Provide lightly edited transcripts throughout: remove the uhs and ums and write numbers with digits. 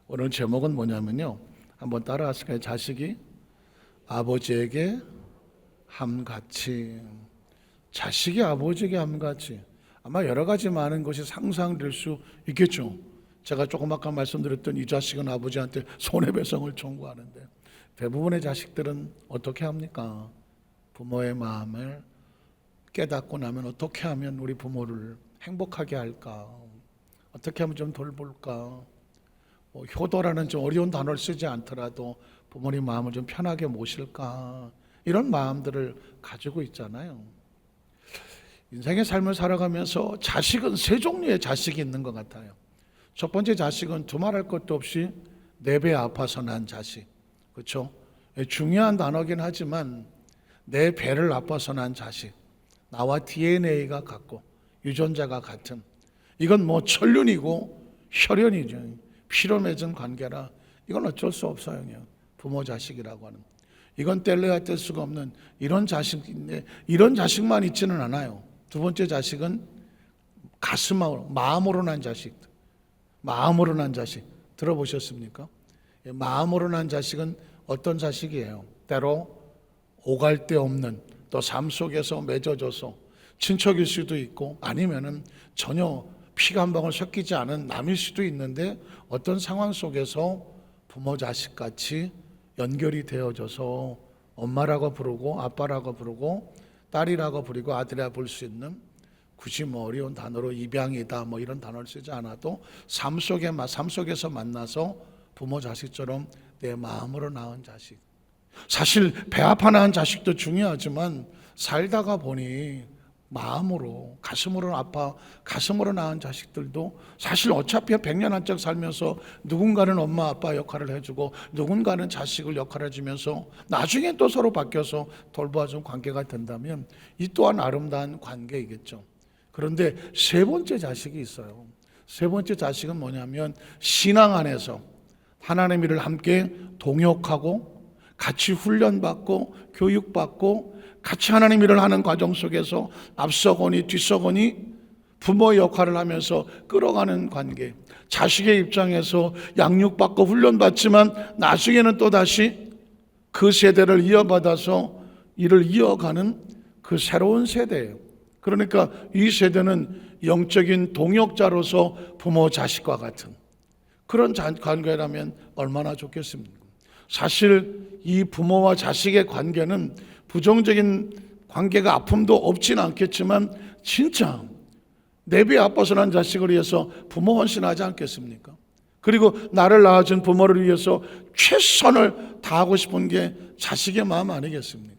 오늘 제목은 뭐냐면요, 한번 따라하실까요? 자식이 아버지에게 함같이. 자식이 아버지에게 함같이. 아마 여러 가지 많은 것이 상상될 수 있겠죠. 제가 조금 아까 말씀드렸던 이 자식은 아버지한테 손해배상을 청구하는데, 대부분의 자식들은 어떻게 합니까? 부모의 마음을 깨닫고 나면 어떻게 하면 우리 부모를 행복하게 할까? 어떻게 하면 좀 돌볼까? 효도라는 좀 어려운 단어를 쓰지 않더라도 부모님 마음을 좀 편하게 모실까? 이런 마음들을 가지고 있잖아요. 인생의 삶을 살아가면서 자식은 세 종류의 자식이 있는 것 같아요. 첫 번째 자식은 두말할 것도 없이 내 배 아파서 난 자식. 그렇죠? 중요한 단어긴 하지만 내 배를 아파서 난 자식. 나와 DNA가 같고 유전자가 같은. 이건 뭐 천륜이고 혈연이죠. 피로 맺은 관계라 이건 어쩔 수 없어요. 그냥 부모 자식이라고 하는. 이건 뗄래야 뗄 수가 없는 이런 자식인데, 이런 자식만 있지는 않아요. 두 번째 자식은 가슴으로, 마음으로 난 자식. 마음으로 난 자식 들어보셨습니까? 마음으로 난 자식은 어떤 자식이에요? 때로 오갈 데 없는, 또 삶 속에서 맺어져서 친척일 수도 있고 아니면은 전혀 피가 한 방울 섞이지 않은 남일 수도 있는데, 어떤 상황 속에서 부모 자식 같이 연결이 되어져서 엄마라고 부르고 아빠라고 부르고 딸이라고 부르고 아들이라 부를 수 있는, 굳이 뭐 어려운 단어로 입양이다 뭐 이런 단어를 쓰지 않아도 삶 속에서 만나서 부모 자식처럼 내 마음으로 낳은 자식. 사실 배 아파 낳은 자식도 중요하지만 살다가 보니 마음으로, 가슴으로 낳은 자식들도 사실 어차피 100년 한짝 살면서 누군가는 엄마 아빠 역할을 해주고 누군가는 자식을 역할을 해주면서 나중에 또 서로 바뀌어서 돌봐주는 관계가 된다면 이 또한 아름다운 관계이겠죠. 그런데 세 번째 자식이 있어요. 세 번째 자식은 뭐냐면, 신앙 안에서 하나님의 일을 함께 동역하고 같이 훈련받고 교육받고 같이 하나님 일을 하는 과정 속에서 앞서거니 뒤서거니 부모의 역할을 하면서 끌어가는 관계. 자식의 입장에서 양육받고 훈련받지만 나중에는 또다시 그 세대를 이어받아서 일을 이어가는 그 새로운 세대예요. 그러니까 이 세대는 영적인 동역자로서 부모 자식과 같은 그런 관계라면 얼마나 좋겠습니까? 사실 이 부모와 자식의 관계는 부정적인 관계가 아픔도 없지는 않겠지만 진짜 내 배 아파서 난 자식을 위해서 부모 헌신하지 않겠습니까? 그리고 나를 낳아준 부모를 위해서 최선을 다하고 싶은 게 자식의 마음 아니겠습니까?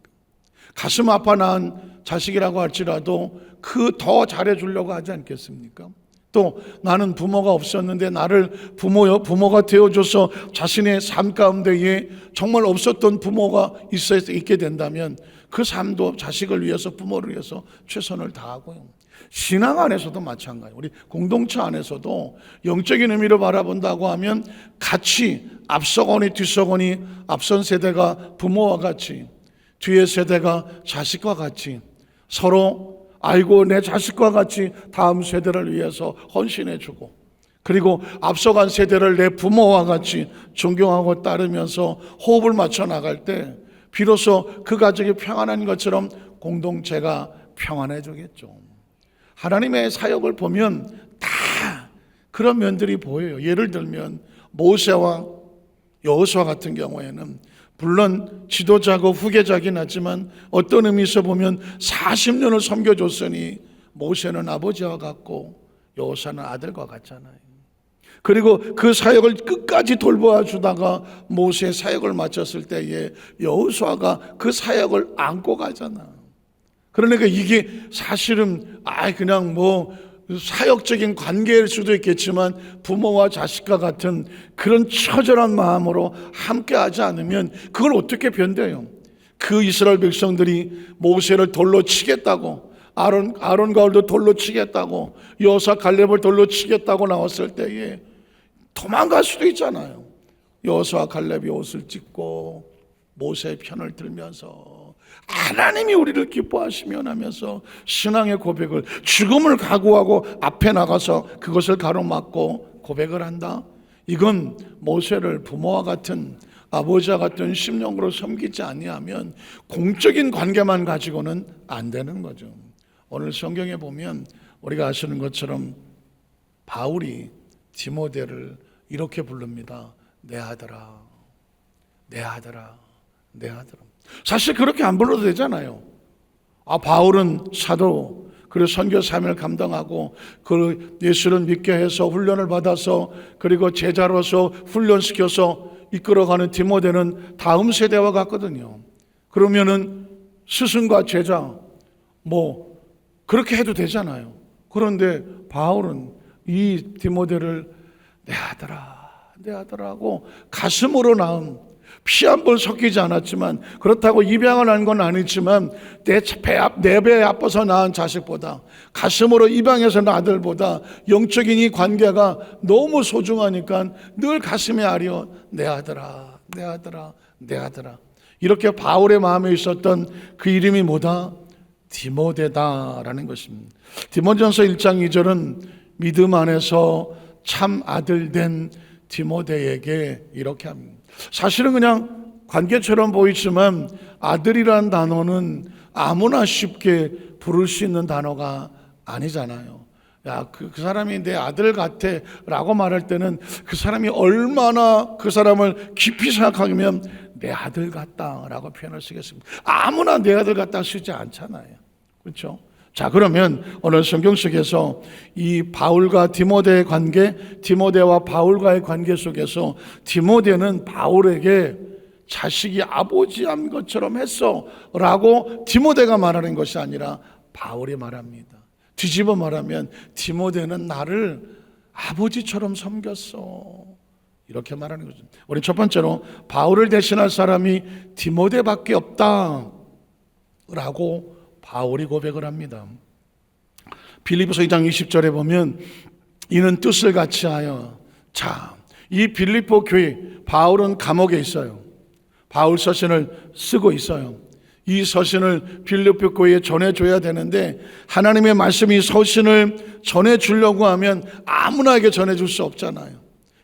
가슴 아파 낳은 자식이라고 할지라도 그 더 잘해주려고 하지 않겠습니까? 또 나는 부모가 없었는데 나를 부모가 되어줘서 자신의 삶 가운데에 정말 없었던 부모가 있게 된다면 그 삶도 자식을 위해서, 부모를 위해서 최선을 다하고요. 신앙 안에서도 마찬가지예요. 우리 공동체 안에서도 영적인 의미로 바라본다고 하면 같이 앞서거니 뒤서거니 앞선 세대가 부모와 같이, 뒤의 세대가 자식과 같이 서로 아이고 내 자식과 같이 다음 세대를 위해서 헌신해주고, 그리고 앞서간 세대를 내 부모와 같이 존경하고 따르면서 호흡을 맞춰 나갈 때 비로소 그 가족이 평안한 것처럼 공동체가 평안해지겠죠. 하나님의 사역을 보면 다 그런 면들이 보여요. 예를 들면 모세와 여호수아 같은 경우에는 물론 지도자고 후계자긴 하지만 어떤 의미에서 보면 40년을 섬겨줬으니 모세는 아버지와 같고 여호수아는 아들과 같잖아요. 그리고 그 사역을 끝까지 돌보아 주다가 모세의 사역을 마쳤을 때에 여호수아가 그 사역을 안고 가잖아. 그러니까 이게 사실은 그냥 뭐 사역적인 관계일 수도 있겠지만 부모와 자식과 같은 그런 처절한 마음으로 함께하지 않으면 그걸 어떻게 변대요? 그 이스라엘 백성들이 모세를 돌로 치겠다고, 아론과 홀도 돌로 치겠다고, 여호수아 갈렙을 돌로 치겠다고 나왔을 때에 도망갈 수도 있잖아요. 여호수아 갈렙이 옷을 찢고 모세의 편을 들면서 하나님이 우리를 기뻐하시면 하면서 신앙의 고백을, 죽음을 각오하고 앞에 나가서 그것을 가로막고 고백을 한다. 이건 모세를 부모와 같은 아버지와 같은 심령으로 섬기지 아니하면 공적인 관계만 가지고는 안 되는 거죠. 오늘 성경에 보면 우리가 아시는 것처럼 바울이 디모데를 이렇게 부릅니다. 내 아들아, 내 아들아, 내 아들아. 사실 그렇게 안 불러도 되잖아요. 바울은 사도, 그리고 선교 사명을 감당하고 그 예수를 믿게 해서 훈련을 받아서 그리고 제자로서 훈련시켜서 이끌어가는 디모데는 다음 세대와 같거든요. 그러면은 스승과 제자 그렇게 해도 되잖아요. 그런데 바울은 이 디모데를 내 아들아, 내 아들하고 가슴으로 낳은 피 한 번 섞이지 않았지만 그렇다고 입양을 한 건 아니지만 내 배에 아파서 낳은 자식보다 가슴으로 입양해서 낳은 아들보다 영적인 이 관계가 너무 소중하니까 늘 가슴에 아려 내 아들아, 내 아들아, 내 아들아. 이렇게 바울의 마음에 있었던 그 이름이 뭐다? 디모데다라는 것입니다. 디모데전서 1장 2절은 믿음 안에서 참 아들 된 디모데에게 이렇게 합니다. 사실은 그냥 관계처럼 보이지만 아들이란 단어는 아무나 쉽게 부를 수 있는 단어가 아니잖아요. 야, 그 사람이 내 아들 같아 라고 말할 때는 그 사람이 얼마나 그 사람을 깊이 생각하면 내 아들 같다 라고 표현을 쓰겠습니다. 아무나 내 아들 같다 쓰지 않잖아요. 그렇죠? 자, 그러면 오늘 성경 속에서 이 바울과 디모데의 관계, 디모데와 바울과의 관계 속에서 디모데는 바울에게 자식이 아버지한 것처럼 했어 라고 디모데가 말하는 것이 아니라 바울이 말합니다. 뒤집어 말하면 디모데는 나를 아버지처럼 섬겼어 이렇게 말하는 거죠. 우리 첫 번째로 바울을 대신할 사람이 디모데밖에 없다 라고 바울이 고백을 합니다. 빌립보서 2장 20절에 보면 이는 뜻을 같이 하여. 자, 이 빌립보 교회, 바울은 감옥에 있어요. 바울 서신을 쓰고 있어요. 이 서신을 빌립보 교회에 전해줘야 되는데 하나님의 말씀이 서신을 전해주려고 하면 아무나에게 전해줄 수 없잖아요.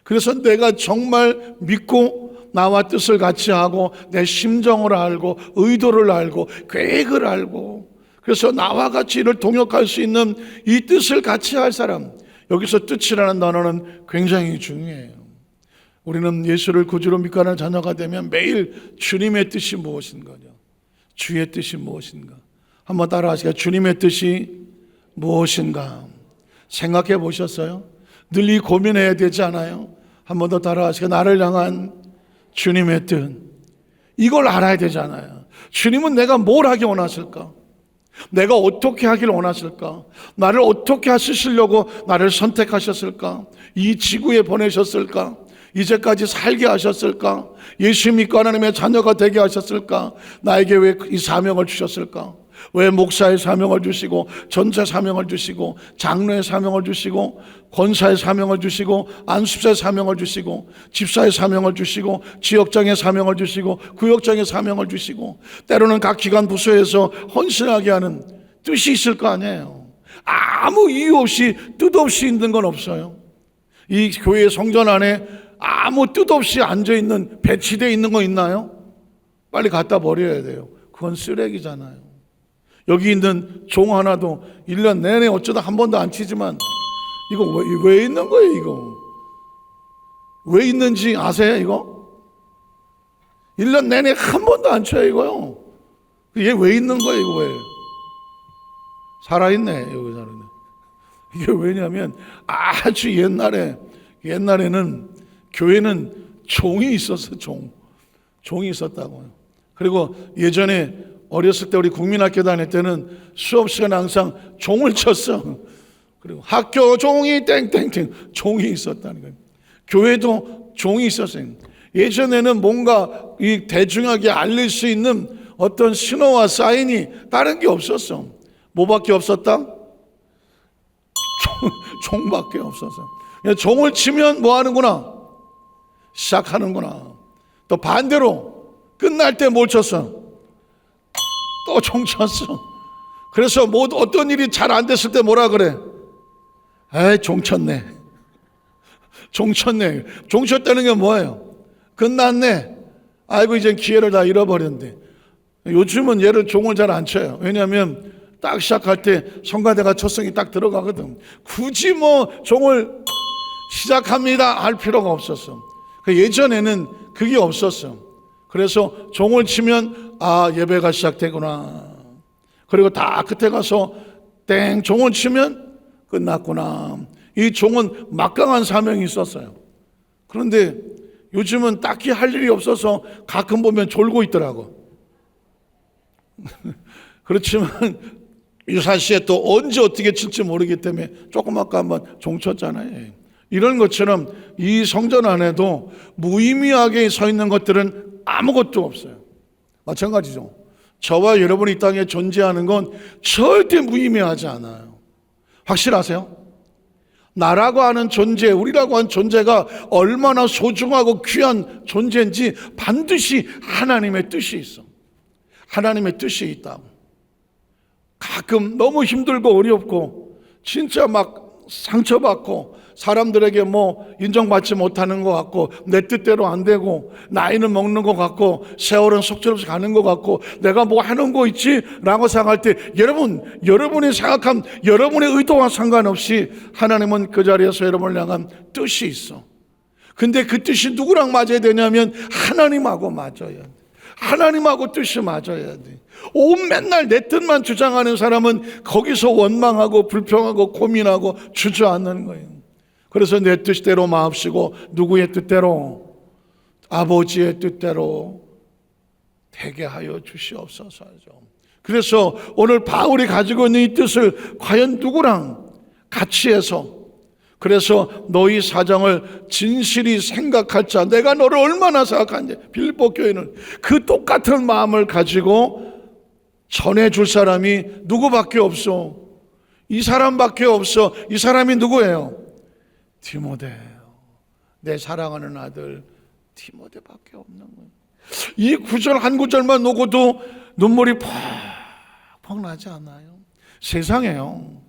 그래서 내가 정말 믿고 나와 뜻을 같이 하고 내 심정을 알고 의도를 알고 계획을 알고 그래서 나와 같이 이를 동역할 수 있는 이 뜻을 같이 할 사람, 여기서 뜻이라는 단어는 굉장히 중요해요. 우리는 예수를 구주로 믿고 하는 자녀가 되면 매일 주님의 뜻이 무엇인가요? 주의 뜻이 무엇인가? 한번 따라하시겠어요? 주님의 뜻이 무엇인가? 생각해 보셨어요? 늘 이 고민해야 되지 않아요? 한 번 더 따라하시겠어요? 나를 향한 주님의 뜻, 이걸 알아야 되잖아요. 주님은 내가 뭘 하기 원하실까? 내가 어떻게 하길 원하실까? 나를 어떻게 하시려고 나를 선택하셨을까? 이 지구에 보내셨을까? 이제까지 살게 하셨을까? 예수 믿고 하나님의 자녀가 되게 하셨을까? 나에게 왜 이 사명을 주셨을까? 왜 목사의 사명을 주시고 전사 사명을 주시고 장로의 사명을 주시고 권사의 사명을 주시고 안수사의 사명을 주시고 집사의 사명을 주시고 지역장의 사명을 주시고 구역장의 사명을 주시고 때로는 각 기관 부서에서 헌신하게 하는 뜻이 있을 거 아니에요. 아무 이유 없이 뜻없이 있는 건 없어요. 이 교회 성전 안에 아무 뜻 없이 앉아있는, 배치되어 있는 거 있나요? 빨리 갖다 버려야 돼요. 그건 쓰레기잖아요. 여기 있는 종 하나도 1년 내내 어쩌다 한 번도 안 치지만 이거 왜 있는 거예요? 이거 왜 있는지 아세요? 이거 1년 내내 한 번도 안 쳐요. 이거요. 얘 왜 있는 거예요? 이거 왜 살아있네. 여기 살아있네. 이게 왜냐하면 아주 옛날에는 교회는 종이 있었어. 종이 있었다고요. 그리고 예전에 어렸을 때 우리 국민학교 다닐 때는 수업 시간에 항상 종을 쳤어. 그리고 학교 종이 땡땡땡 종이 있었다는 거예요. 교회도 종이 있었어요. 예전에는 뭔가 이 대중에게 알릴 수 있는 어떤 신호와 사인이 다른 게 없었어. 뭐밖에 없었다? 종밖에 없었어. 종을 치면 뭐 하는구나? 시작하는구나. 또 반대로 끝날 때 뭘 쳤어? 또 종 쳤어. 그래서 어떤 일이 잘 안 됐을 때 뭐라 그래? 에이, 종 쳤네. 종쳤네. 종쳤다는 게 뭐예요? 끝났네. 아이고 이제 기회를 다 잃어버렸는데. 요즘은 얘를 종을 잘 안 쳐요. 왜냐하면 딱 시작할 때 성가대가 초성이 딱 들어가거든. 굳이 뭐 종을 시작합니다 할 필요가 없었어. 예전에는 그게 없었어. 그래서 종을 치면 아 예배가 시작되구나. 그리고 다 끝에 가서 땡 종을 치면 끝났구나. 이 종은 막강한 사명이 있었어요. 그런데 요즘은 딱히 할 일이 없어서 가끔 보면 졸고 있더라고. 그렇지만 유사시에 또 언제 어떻게 칠지 모르기 때문에 조금 아까 한번 종쳤잖아요. 이런 것처럼 이 성전 안에도 무의미하게 서 있는 것들은 아무것도 없어요. 마찬가지죠. 저와 여러분이 이 땅에 존재하는 건 절대 무의미하지 않아요. 확실하세요? 나라고 하는 존재, 우리라고 하는 존재가 얼마나 소중하고 귀한 존재인지 반드시 하나님의 뜻이 있어. 하나님의 뜻이 있다고. 가끔 너무 힘들고 어렵고 진짜 막 상처받고 사람들에게 뭐 인정받지 못하는 것 같고 내 뜻대로 안 되고 나이는 먹는 것 같고 세월은 속절없이 가는 것 같고 내가 뭐 하는 거 있지? 라고 생각할 때 여러분이 생각한 여러분의 의도와 상관없이 하나님은 그 자리에서 여러분을 향한 뜻이 있어. 근데 그 뜻이 누구랑 맞아야 되냐면 하나님하고 맞아야 돼. 하나님하고 뜻이 맞아야 돼. 맨날 내 뜻만 주장하는 사람은 거기서 원망하고 불평하고 고민하고 주저앉는 거예요. 그래서 내 뜻대로 마옵시고 누구의 뜻대로? 아버지의 뜻대로 되게 하여 주시옵소서죠. 그래서 오늘 바울이 가지고 있는 이 뜻을 과연 누구랑 같이 해서 그래서 너희 사정을 진실이 생각할 자, 내가 너를 얼마나 생각하는지 빌립보 교회는 그 똑같은 마음을 가지고 전해줄 사람이 누구밖에 없어. 이 사람밖에 없어. 이 사람이 누구예요? 디모데예요. 내 사랑하는 아들 디모데밖에 없는 거예요. 이 구절 한 구절만 놓고도 눈물이 퍽퍽 나지 않아요? 세상에요.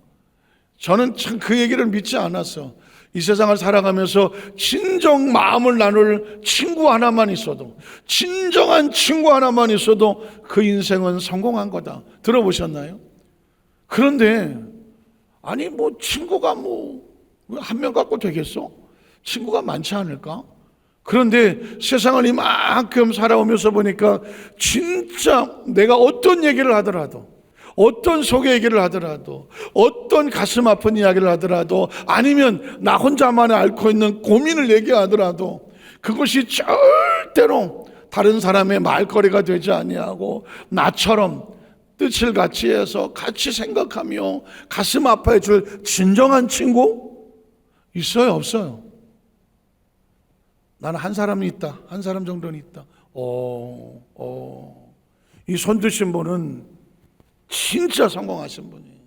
저는 참 그 얘기를 믿지 않았어. 이 세상을 살아가면서 진정 마음을 나눌 친구 하나만 있어도, 진정한 친구 하나만 있어도 그 인생은 성공한 거다. 들어보셨나요? 그런데 아니 뭐 친구가 뭐 한 명 갖고 되겠어? 친구가 많지 않을까? 그런데 세상을 이만큼 살아오면서 보니까 진짜 내가 어떤 얘기를 하더라도, 어떤 속의 얘기를 하더라도, 어떤 가슴 아픈 이야기를 하더라도, 아니면 나 혼자만이 앓고 있는 고민을 얘기하더라도 그것이 절대로 다른 사람의 말거리가 되지 아니하고 나처럼 뜻을 같이 해서 같이 생각하며 가슴 아파해 줄 진정한 친구 있어요? 없어요? 나는 한 사람이 있다. 한 사람 정도는 있다. 이 손 드신 분은 진짜 성공하신 분이에요.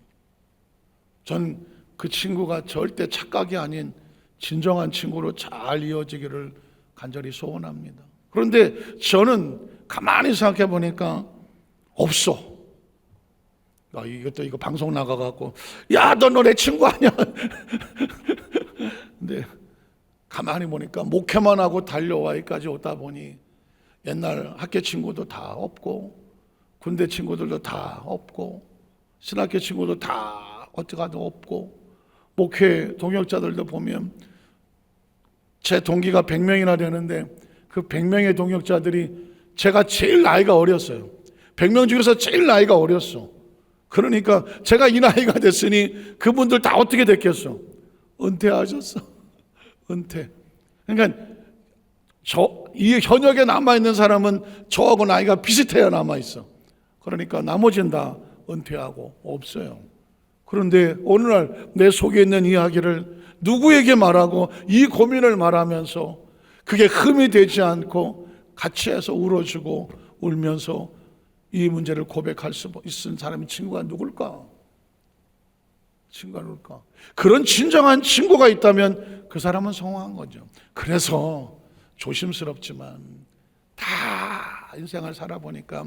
전 그 친구가 절대 착각이 아닌 진정한 친구로 잘 이어지기를 간절히 소원합니다. 그런데 저는 가만히 생각해 보니까 없어. 이거 방송 나가갖고 야, 너 내 친구 아니야? 근데 가만히 보니까 목회만 하고 달려와 여기까지 오다 보니 옛날 학교 친구도 다 없고 군대 친구들도 다 없고 신학교 친구도 다 어떻게도 없고 목회 동역자들도 보면 제 동기가 100명이나 되는데 그 100명의 동역자들이 제가 제일 나이가 어렸어요. 100명 중에서 제일 나이가 어렸어. 그러니까 제가 이 나이가 됐으니 그분들 다 어떻게 됐겠어? 은퇴하셨어. 은퇴. 그러니까 이 현역에 남아있는 사람은 저하고 나이가 비슷해야 남아있어. 그러니까 나머지는 다 은퇴하고 없어요. 그런데 어느 날 내 속에 있는 이야기를 누구에게 말하고 이 고민을 말하면서 그게 흠이 되지 않고 같이 해서 울어주고 울면서 이 문제를 고백할 수 있는 사람이 친구가 누굴까? 친구가 누굴까? 그런 진정한 친구가 있다면 그 사람은 성공한 거죠. 그래서 조심스럽지만 다 인생을 살아보니까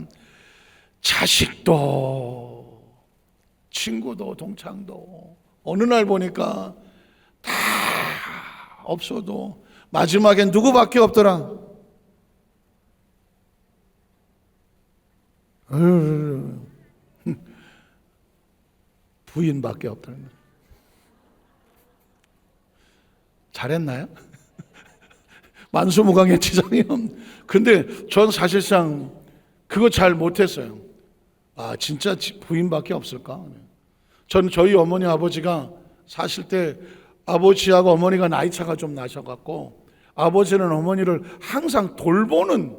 자식도 친구도 동창도 어느 날 보니까 다 없어도 마지막엔 누구밖에 없더라? 부인밖에 없다는 거예요. 잘했나요? 만수무강의 지장이 없는. 근데 전 사실상 그거 잘 못했어요. 아, 진짜 부인밖에 없을까? 저는 저희 어머니 아버지가 사실 때 아버지하고 어머니가 나이 차가 좀 나셔갖고 아버지는 어머니를 항상 돌보는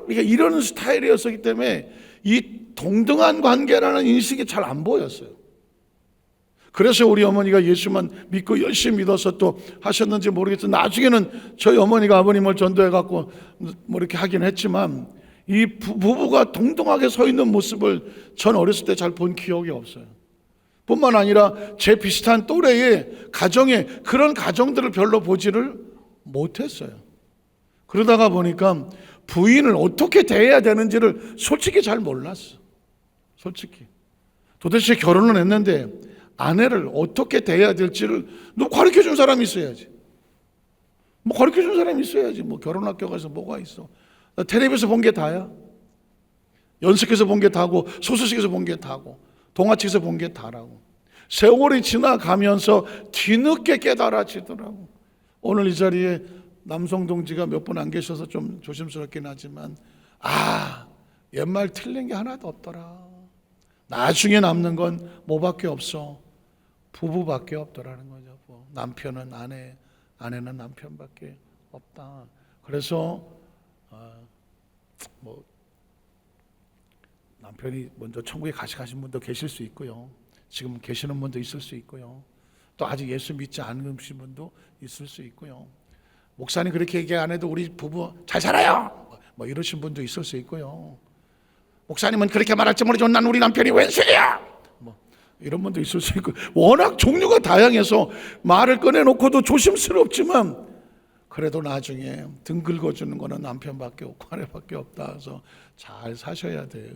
이런 스타일이었기 때문에 이 동등한 관계라는 인식이 잘 안 보였어요. 그래서 우리 어머니가 예수만 믿고 열심히 믿어서 또 하셨는지 모르겠지만 나중에는 저희 어머니가 아버님을 전도해갖고 뭐 이렇게 하긴 했지만 이 부부가 동등하게 서 있는 모습을 전 어렸을 때 잘 본 기억이 없어요. 뿐만 아니라 제 비슷한 또래의 가정에 그런 가정들을 별로 보지를 못했어요. 그러다가 보니까 부인을 어떻게 대해야 되는지를 솔직히 잘 몰랐어. 솔직히 도대체 결혼을 했는데 아내를 어떻게 대해야 될지를 누구 가르쳐준 사람이 있어야지. 뭐 가르쳐준 사람이 있어야지. 뭐 결혼학교 가서 뭐가 있어. 나 텔레비에서 본 게 다야. 연습해서 본 게 다고 소설책에서 본 게 다고 동화책에서 본 게 다라고. 세월이 지나가면서 뒤늦게 깨달아지더라고. 오늘 이 자리에 남성 동지가 몇 분 안 계셔서 좀 조심스럽긴 하지만 옛말 틀린 게 하나도 없더라. 나중에 남는 건 뭐밖에 없어? 부부밖에 없더라는 거죠. 남편은 아내, 아내는 남편밖에 없다. 그래서 남편이 먼저 천국에 가신 분도 계실 수 있고요. 지금 계시는 분도 있을 수 있고요. 또 아직 예수 믿지 않으신 분도 있을 수 있고요. 목사님 그렇게 얘기 안 해도 우리 부부 잘 살아요. 뭐 이러신 분도 있을 수 있고요. 목사님은 그렇게 말할지 모르지만 난 우리 남편이 왼수야. 뭐 이런 분도 있을 수 있고 워낙 종류가 다양해서 말을 꺼내놓고도 조심스럽지만 그래도 나중에 등 긁어주는 거는 남편밖에 없고 아내밖에 없다. 그래서 잘 사셔야 돼요.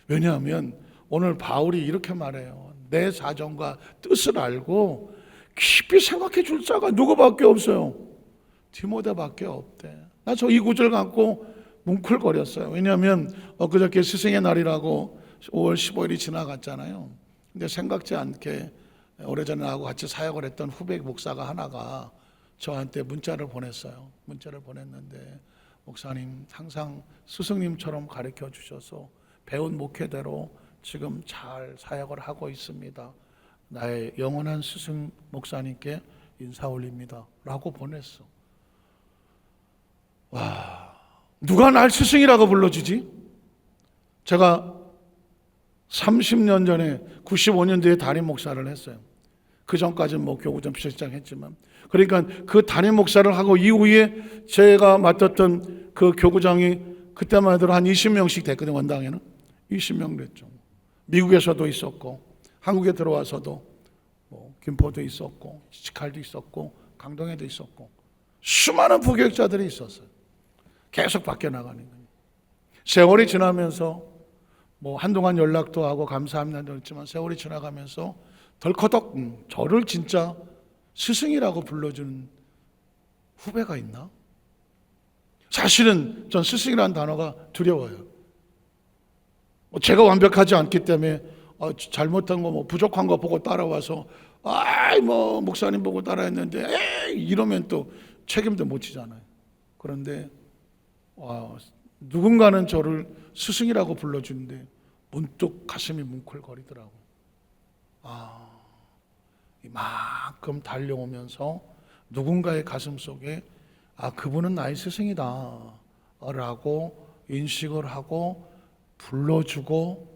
왜냐하면 오늘 바울이 이렇게 말해요. 내 사정과 뜻을 알고 깊이 생각해 줄 자가 누구밖에 없어요. 디모데밖에 없대. 나 저 이 구절 갖고 뭉클거렸어요. 왜냐하면 엊그저께 스승의 날이라고 5월 15일이 지나갔잖아요. 근데 생각지 않게 오래전에 나하고 같이 사역을 했던 후배 목사가 하나가 저한테 문자를 보냈어요. 문자를 보냈는데 목사님 항상 스승님처럼 가르쳐 주셔서 배운 목회대로 지금 잘 사역을 하고 있습니다. 나의 영원한 스승 목사님께 인사 올립니다 라고 보냈어. 와, 누가 날 스승이라고 불러주지? 제가 30년 전에 95년도에 담임 목사를 했어요. 그 전까지는 뭐 교구전 비서실장 했지만 그러니까 그 담임 목사를 하고 이후에 제가 맡았던 그 교구장이 그때만 해도 한 20명씩 됐거든요. 원당에는 20명 됐죠. 미국에서도 있었고 한국에 들어와서도 뭐 김포도 있었고 지칼도 있었고 강동에도 있었고 수많은 부교육자들이 있었어요. 계속 바뀌어 나가는 거예요. 세월이 지나면서 뭐 한동안 연락도 하고 감사합니다 했지만 세월이 지나가면서 덜커덕 저를 진짜 스승이라고 불러주는 후배가 있나? 사실은 전 스승이라는 단어가 두려워요. 제가 완벽하지 않기 때문에 잘못한 거 뭐 부족한 거 보고 따라와서 뭐 목사님 보고 따라했는데 이러면 또 책임도 못 지잖아요. 그런데 누군가는 저를 스승이라고 불러주는데 문득 가슴이 뭉클거리더라고요. 이만큼 달려오면서 누군가의 가슴 속에 그분은 나의 스승이다 라고 인식을 하고 불러주고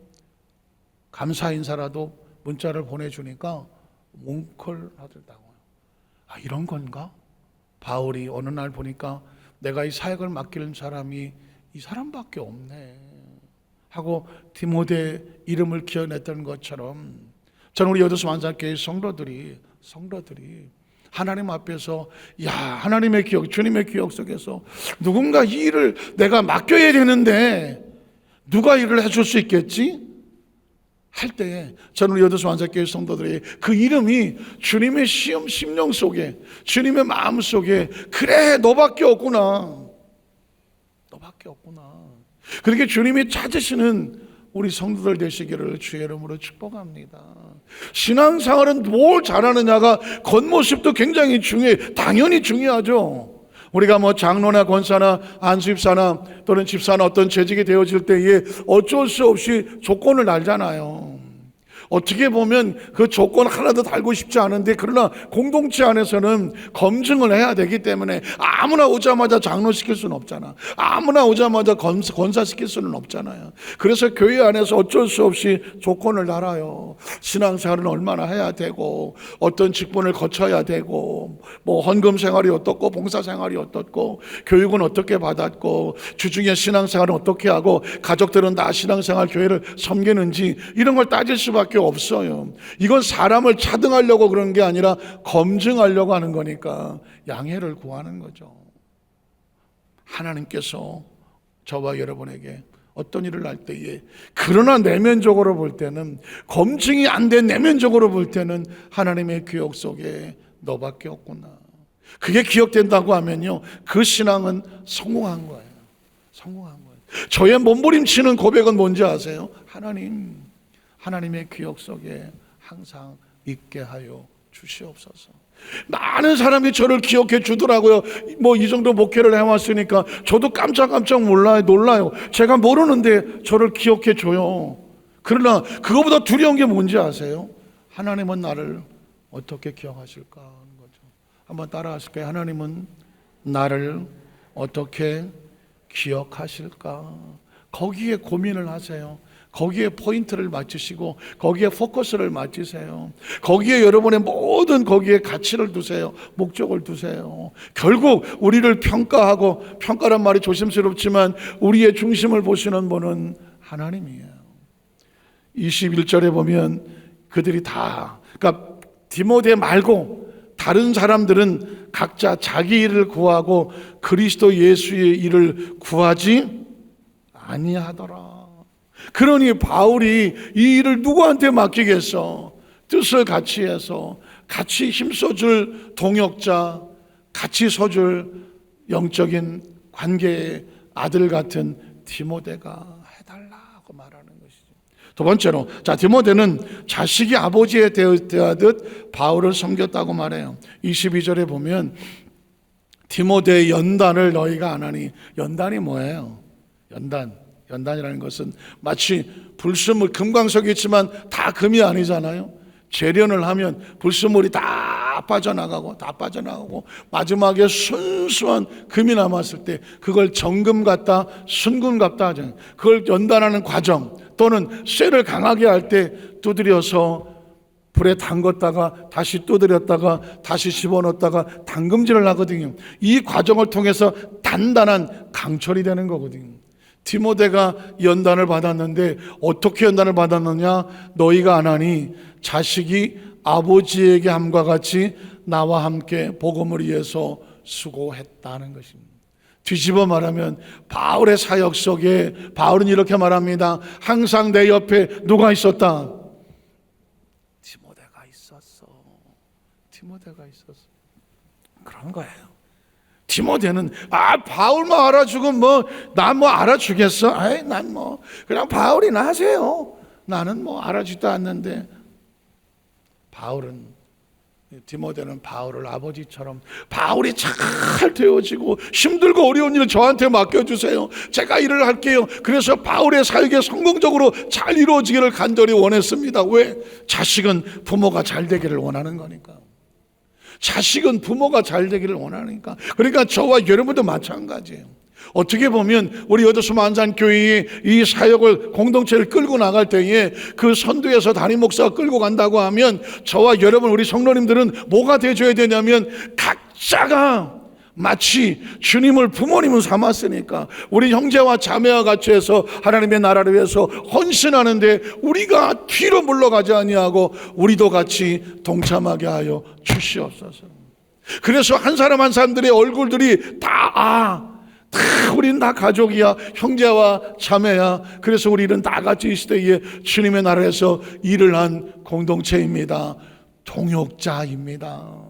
감사 인사라도 문자를 보내주니까 뭉클하더라고요. 이런 건가? 바울이 어느 날 보니까 내가 이 사역을 맡기는 사람이 이 사람밖에 없네 하고 디모데 이름을 기억했던 것처럼 저는 우리 여도수 만상교회 성도들이 하나님 앞에서 하나님의 기억, 주님의 기억 속에서 누군가 이 일을 내가 맡겨야 되는데 누가 일을 해줄 수 있겠지? 할 때에 저는 우리 여도수 완사교회 성도들이 그 이름이 주님의 심령 속에, 주님의 마음 속에, 그래 너밖에 없구나, 너밖에 없구나, 그렇게 주님이 찾으시는 우리 성도들 되시기를 주의 이름으로 축복합니다. 신앙생활은 뭘 잘하느냐가 겉모습도 굉장히 당연히 중요하죠. 우리가 뭐 장로나 권사나 안수집사나 또는 집사나 어떤 재직이 되어질 때에 어쩔 수 없이 조건을 달잖아요. 어떻게 보면 그 조건 하나도 달고 싶지 않은데, 그러나 공동체 안에서는 검증을 해야 되기 때문에 아무나 오자마자 장로 시킬 수는 없잖아. 아무나 오자마자 권사 시킬 수는 없잖아요. 그래서 교회 안에서 어쩔 수 없이 조건을 달아요. 신앙생활은 얼마나 해야 되고, 어떤 직분을 거쳐야 되고, 뭐 헌금 생활이 어떻고, 봉사 생활이 어떻고, 교육은 어떻게 받았고, 주중에 신앙생활은 어떻게 하고, 가족들은 다 신앙생활 교회를 섬기는지, 이런 걸 따질 수밖에 없어요. 이건 사람을 차등하려고 그런 게 아니라 검증하려고 하는 거니까 양해를 구하는 거죠. 하나님께서 저와 여러분에게 어떤 일을 할 때에, 그러나 내면적으로 볼 때는, 검증이 안 된 내면적으로 볼 때는 하나님의 기억 속에 너밖에 없구나, 그게 기억된다고 하면요, 그 신앙은 성공한 거예요. 성공한 거예요. 저의 몸부림치는 고백은 뭔지 아세요? 하나님의 기억 속에 항상 있게 하여 주시옵소서. 많은 사람이 저를 기억해 주더라고요. 뭐 이 정도 목회를 해왔으니까 저도 깜짝 놀라요. 제가 모르는데 저를 기억해 줘요. 그러나 그거보다 두려운 게 뭔지 아세요? 하나님은 나를 어떻게 기억하실까 하는 거죠. 한번 따라하실까요? 하나님은 나를 어떻게 기억하실까? 거기에 고민을 하세요. 거기에 포인트를 맞추시고 거기에 포커스를 맞추세요. 거기에 여러분의 모든 거기에 가치를 두세요. 목적을 두세요. 결국 우리를 평가하고, 평가란 말이 조심스럽지만 우리의 중심을 보시는 분은 하나님이에요. 21절에 보면 그들이 다, 그러니까 디모데 말고 다른 사람들은 각자 자기 일을 구하고 그리스도 예수의 일을 구하지 아니하더라. 그러니 바울이 이 일을 누구한테 맡기겠어? 뜻을 같이 해서 같이 힘써줄 동역자, 같이 서줄 영적인 관계의 아들 같은 디모데가 해달라고 말하는 것이죠. 두 번째로, 디모데는 자식이 아버지에 대하듯 바울을 섬겼다고 말해요. 22절에 보면 디모데의 연단을 너희가 안 하니, 연단이 뭐예요? 연단이라는 것은 마치 불순물, 금광석이 있지만 다 금이 아니잖아요. 재련을 하면 불순물이 다 빠져나가고 마지막에 순수한 금이 남았을 때 그걸 정금 같다, 순금 같다 하잖아요. 그걸 연단하는 과정, 또는 쇠를 강하게 할 때 두드려서 불에 담궜다가 다시 두드렸다가 다시 집어넣었다가 담금질을 하거든요. 이 과정을 통해서 단단한 강철이 되는 거거든요. 디모데가 연단을 받았는데 어떻게 연단을 받았느냐? 너희가 안 하니 자식이 아버지에게 함과 같이 나와 함께 복음을 위해서 수고했다는 것입니다. 뒤집어 말하면 바울의 사역 속에 바울은 이렇게 말합니다. 항상 내 옆에 누가 있었다? 디모데가 있었어. 그런 거예요. 디모데는 바울만 알아주고 난 알아주겠어? 난 그냥 바울이나 하세요. 나는 알아주지도 않는데. 디모데는 바울을 아버지처럼, 바울이 잘 되어지고 힘들고 어려운 일을 저한테 맡겨주세요. 제가 일을 할게요. 그래서 바울의 사역이 성공적으로 잘 이루어지기를 간절히 원했습니다. 왜? 자식은 부모가 잘 되기를 원하는 거니까. 자식은 부모가 잘 되기를 원하니까. 그러니까 저와 여러분도 마찬가지예요. 어떻게 보면 우리 여도수 만산교회의 이 사역을, 공동체를 끌고 나갈 때에 그 선두에서 담임 목사가 끌고 간다고 하면 저와 여러분, 우리 성도님들은 뭐가 돼줘야 되냐면, 각자가 마치 주님을 부모님을 삼았으니까 우리 형제와 자매와 같이 해서 하나님의 나라를 위해서 헌신하는데 우리가 뒤로 물러가지 아니하고 우리도 같이 동참하게 하여 주시옵소서. 그래서 한 사람 한 사람들의 얼굴들이 다 우리는 다 가족이야, 형제와 자매야. 그래서 우리는 다 같이 이 시대에 주님의 나라에서 일을 한 공동체입니다. 동역자입니다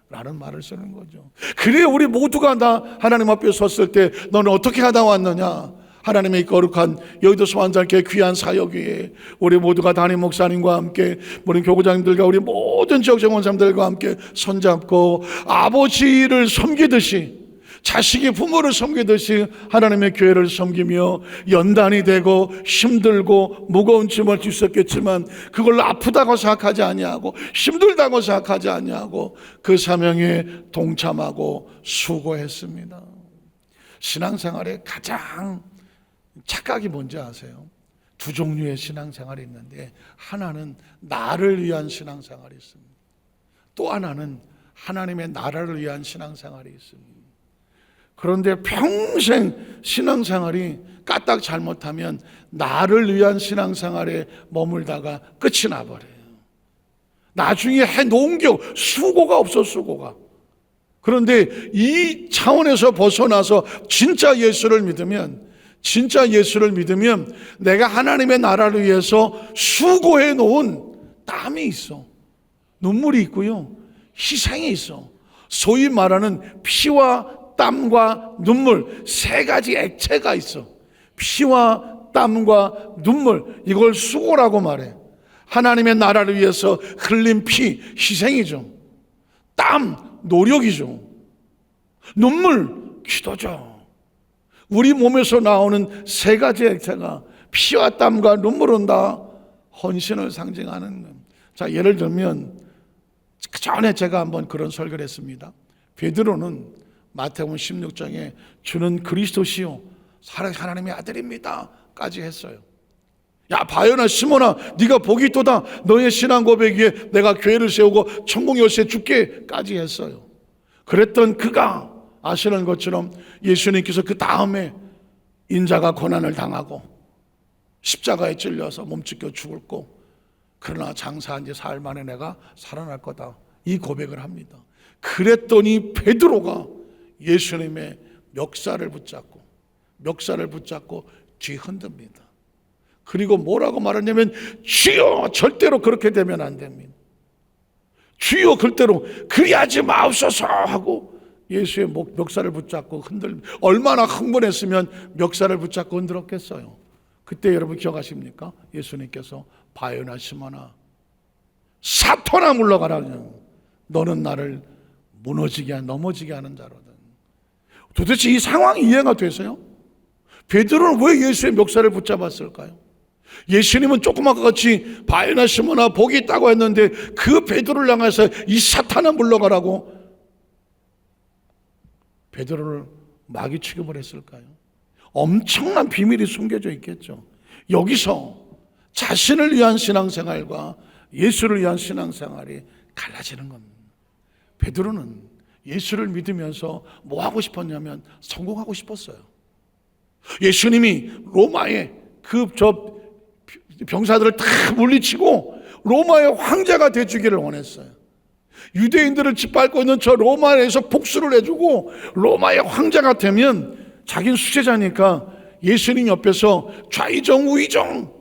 라는 말을 쓰는 거죠. 그래 우리 모두가 다 하나님 앞에 섰을 때 너는 어떻게 하다 왔느냐? 하나님의 거룩한 여의도 소환장께 귀한 사역 위에 우리 모두가 담임 목사님과 함께 우리 교구장님들과 우리 모든 지역 정원사람들과 함께 손잡고 아버지를 섬기듯이, 자식이 부모를 섬기듯이 하나님의 교회를 섬기며 연단이 되고 힘들고 무거운 짐을 질 수 있겠지만 그걸 아프다고 생각하지 아니하고 힘들다고 생각하지 아니하고 그 사명에 동참하고 수고했습니다. 신앙생활의 가장 착각이 뭔지 아세요? 두 종류의 신앙생활이 있는데 하나는 나를 위한 신앙생활이 있습니다. 또 하나는 하나님의 나라를 위한 신앙생활이 있습니다. 그런데 평생 신앙생활이 까딱 잘못하면 나를 위한 신앙생활에 머물다가 끝이 나버려요. 나중에 해놓은 게 수고가 없어, 수고가. 그런데 이 차원에서 벗어나서 진짜 예수를 믿으면 내가 하나님의 나라를 위해서 수고해 놓은 땀이 있어, 눈물이 있고요, 희생이 있어. 소위 말하는 피와 땀과 눈물, 세 가지 액체가 있어. 피와 땀과 눈물, 이걸 수고라고 말해. 하나님의 나라를 위해서 흘린 피, 희생이죠. 땀, 노력이죠. 눈물, 기도죠. 우리 몸에서 나오는 세 가지 액체가 피와 땀과 눈물은 다 헌신을 상징하는 것. 자, 예를 들면 그 전에 제가 한번 그런 설교를 했습니다. 베드로는 마태복음 16장에 주는 그리스도시요 살아계신 하나님의 아들입니다 까지 했어요. 야 바요나 시몬아, 네가 복이 있도다. 너의 신앙 고백 위에 내가 교회를 세우고 천국 열쇠 줄게 까지 했어요. 그랬던 그가 아시는 것처럼 예수님께서 그 다음에 인자가 고난을 당하고 십자가에 찔려서 몸찢겨 죽을 거, 그러나 장사한 지 사흘 만에 내가 살아날 거다, 이 고백을 합니다. 그랬더니 베드로가 예수님의 멱살을 붙잡고 뒤흔듭니다. 그리고 뭐라고 말하냐면 주여 절대로 그렇게 되면 안 됩니다. 주여 절대로 그리하지 마옵소서 하고 예수의 멱살을 붙잡고 얼마나 흥분했으면 멱살을 붙잡고 흔들었겠어요. 그때 여러분 기억하십니까? 예수님께서 바요나 시몬아, 사탄아 물러가라. 너는 나를 넘어지게 하는 자로다. 도대체 이 상황이 이해가 되세요? 베드로는 왜 예수의 멱살을 붙잡았을까요? 예수님은 조그맣고 같이 바요나 시몬아 복이 있다고 했는데 그 베드로를 향해서 이 사탄아 물러가라고 베드로를 마귀 취급을 했을까요? 엄청난 비밀이 숨겨져 있겠죠. 여기서 자신을 위한 신앙생활과 예수를 위한 신앙생활이 갈라지는 겁니다. 베드로는 예수를 믿으면서 뭐 하고 싶었냐면 성공하고 싶었어요. 예수님이 로마의 병사들을 다 물리치고 로마의 황제가 되주기를 원했어요. 유대인들을 짓밟고 있는 저 로마에서 복수를 해주고 로마의 황제가 되면 자기는 수제자니까 예수님 옆에서 좌의정 우의정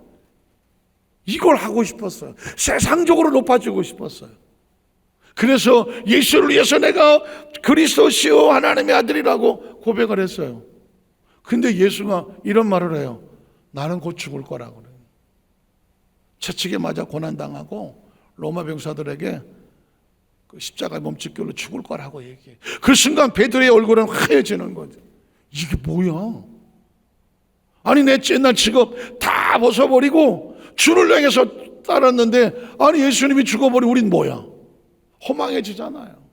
이걸 하고 싶었어요. 세상적으로 높아지고 싶었어요. 그래서 예수를 위해서 내가 그리스도시요 하나님의 아들이라고 고백을 했어요. 근데 예수가 이런 말을 해요. 나는 곧 죽을 거라고 그래요. 채찍에 맞아 고난당하고 로마 병사들에게 그 십자가에 몸짓기로 죽을 거라고 얘기해. 그 순간 베드로의 얼굴은 하얘지는 거죠. 이게 뭐야? 아니 내 옛날 직업 다 벗어버리고 주를 향해서 따랐는데 아니 예수님이 죽어버리고 우린 뭐야? 허망해지잖아요.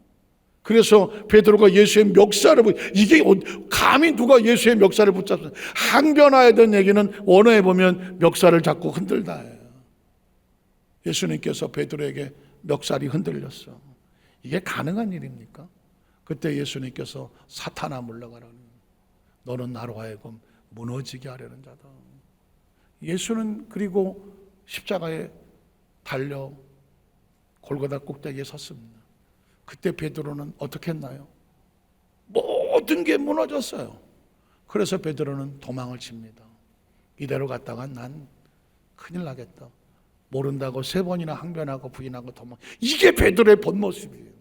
그래서 베드로가 예수의 멱살을 이게 감히 누가 예수의 멱살을 붙잡어? 항변하던 얘기는 원어에 보면 멱살을 잡고 흔들다예요. 예수님께서 베드로에게 멱살이 흔들렸어. 이게 가능한 일입니까? 그때 예수님께서 사탄아 물러가라는, 너는 나로 하여금 무너지게 하려는 자다. 예수는 그리고 십자가에 달려 골고다 꼭대기에 섰습니다. 그때 베드로는 어떻게 했나요? 모든 게 무너졌어요. 그래서 베드로는 도망을 칩니다. 이대로 갔다가 난 큰일 나겠다. 모른다고 3번이나 항변하고 부인하고 도망. 이게 베드로의 본 모습이에요.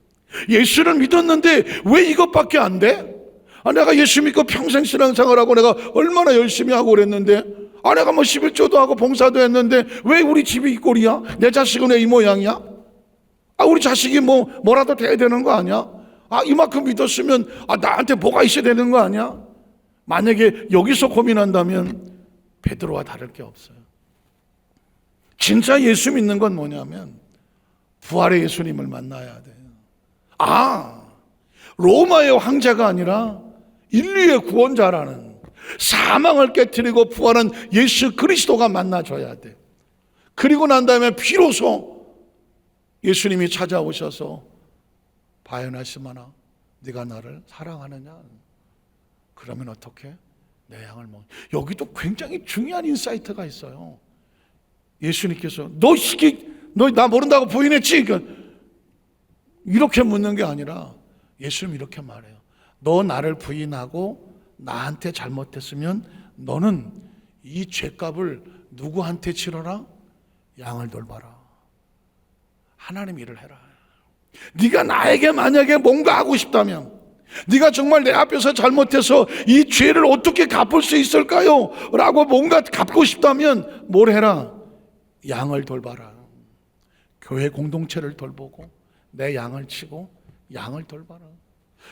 예수를 믿었는데 왜 이것밖에 안 돼? 내가 예수 믿고 평생 신앙생활하고 내가 얼마나 열심히 하고 그랬는데, 내가 뭐 11조도 하고 봉사도 했는데 왜 우리 집이 이 꼴이야? 내 자식은 왜 이 모양이야? 우리 자식이 뭐라도 돼야 되는 거 아니야? 이만큼 믿었으면 나한테 뭐가 있어야 되는 거 아니야? 만약에 여기서 고민한다면 베드로와 다를 게 없어요. 진짜 예수 믿는 건 뭐냐면 부활의 예수님을 만나야 돼요. 로마의 황제가 아니라 인류의 구원자라는, 사망을 깨뜨리고 부활한 예수 그리스도가 만나줘야 돼. 그리고 난 다음에 비로소 예수님이 찾아오셔서 바요나 시몬아, 네가 나를 사랑하느냐? 그러면 어떻게? 내 양을 먹. 여기도 굉장히 중요한 인사이트가 있어요. 예수님께서 너 나 모른다고 부인했지? 이렇게 묻는 게 아니라 예수님 이렇게 말해요. 너 나를 부인하고 나한테 잘못했으면 너는 이 죄값을 누구한테 치러라? 양을 돌봐라. 하나님 일을 해라. 네가 나에게 만약에 뭔가 하고 싶다면, 네가 정말 내 앞에서 잘못해서 이 죄를 어떻게 갚을 수 있을까요? 라고 뭔가 갚고 싶다면 뭘 해라? 양을 돌봐라. 교회 공동체를 돌보고 내 양을 치고 양을 돌봐라.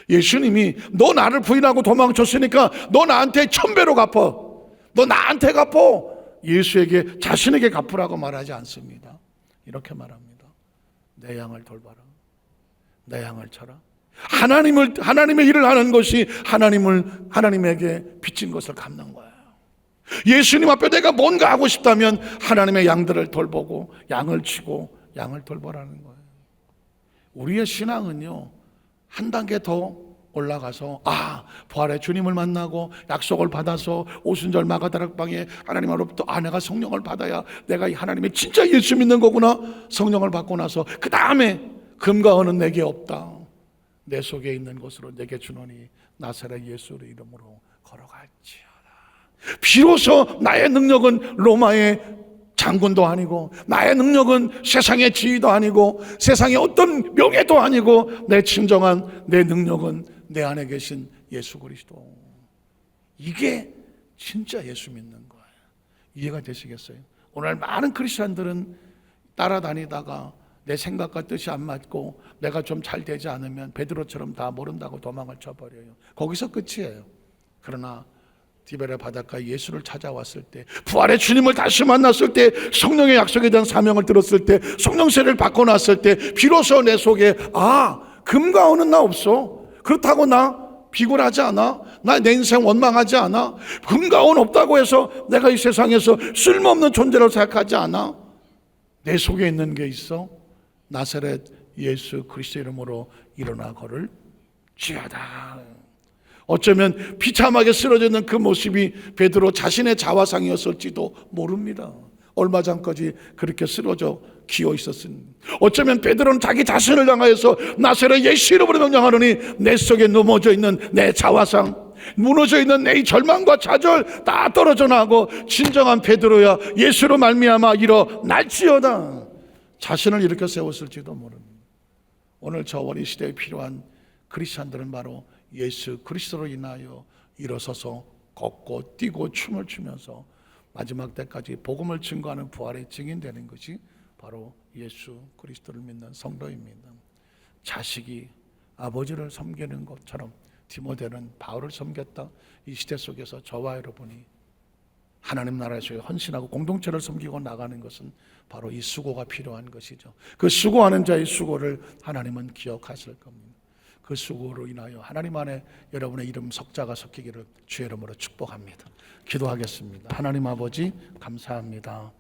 예수님이 너 나를 부인하고 도망쳤으니까 너 나한테 1000배로 갚어. 너 나한테 갚어. 예수에게, 자신에게 갚으라고 말하지 않습니다. 이렇게 말합니다. 내 양을 돌봐라. 내 양을 쳐라. 하나님의 일을 하는 것이 하나님에게 빚진 것을 갚는 거예요. 예수님 앞에 내가 뭔가 하고 싶다면 하나님의 양들을 돌보고 양을 치고 양을 돌보라는 거예요. 우리의 신앙은요, 한 단계 더 올라가서 부활의 주님을 만나고 약속을 받아서 오순절 마가다락방에 하나님으로부터 내가 성령을 받아야 내가 하나님의 진짜 예수 믿는 거구나. 성령을 받고 나서 그 다음에 금과 은은 내게 없다. 내 속에 있는 것으로 내게 주노니 나사렛 예수의 이름으로 걸어갈지어다. 비로소 나의 능력은 로마의 장군도 아니고, 나의 능력은 세상의 지위도 아니고, 세상의 어떤 명예도 아니고, 내 진정한 내 능력은 내 안에 계신 예수 그리스도. 이게 진짜 예수 믿는 거예요. 이해가 되시겠어요? 오늘 많은 크리스찬들은 따라다니다가 내 생각과 뜻이 안 맞고 내가 좀 잘 되지 않으면 베드로처럼 다 모른다고 도망을 쳐버려요. 거기서 끝이에요. 그러나 디베레 바닷가에 예수를 찾아왔을 때, 부활의 주님을 다시 만났을 때, 성령의 약속에 대한 사명을 들었을 때, 성령세를 받고 났을 때 비로소 내 속에 금과 은은 나 없어. 그렇다고 나 비굴하지 않아. 나 내 인생 원망하지 않아. 금과 은 없다고 해서 내가 이 세상에서 쓸모없는 존재로 생각하지 않아. 내 속에 있는 게 있어. 나사렛 예수 그리스도 이름으로 일어나 걸을 지어다. 어쩌면 비참하게 쓰러져 있는 그 모습이 베드로 자신의 자화상이었을지도 모릅니다. 얼마 전까지 그렇게 쓰러져 기어 있었으니, 어쩌면 베드로는 자기 자신을 향하여서 나사렛 예수 이름으로 명령하노니 내 속에 넘어져 있는 내 자화상, 무너져 있는 내 절망과 좌절 다 떨어져 나고 진정한 베드로야 예수로 말미암아 일어날지어다. 자신을 일으켜 세웠을지도 모릅니다. 오늘 저 우리 시대에 필요한 크리스찬들은 바로 예수 그리스도로 인하여 일어서서 걷고 뛰고 춤을 추면서 마지막 때까지 복음을 증거하는 부활의 증인되는 것이 바로 예수 그리스도를 믿는 성도입니다. 자식이 아버지를 섬기는 것처럼 디모데는 바울을 섬겼다. 이 시대 속에서 저와 여러분이 하나님 나라에서 헌신하고 공동체를 섬기고 나가는 것은 바로 이 수고가 필요한 것이죠. 그 수고하는 자의 수고를 하나님은 기억하실 겁니다. 그 수고로 인하여 하나님 안에 여러분의 이름 석자가 섞이기를 주의 이름으로 축복합니다. 기도하겠습니다. 하나님 아버지 감사합니다.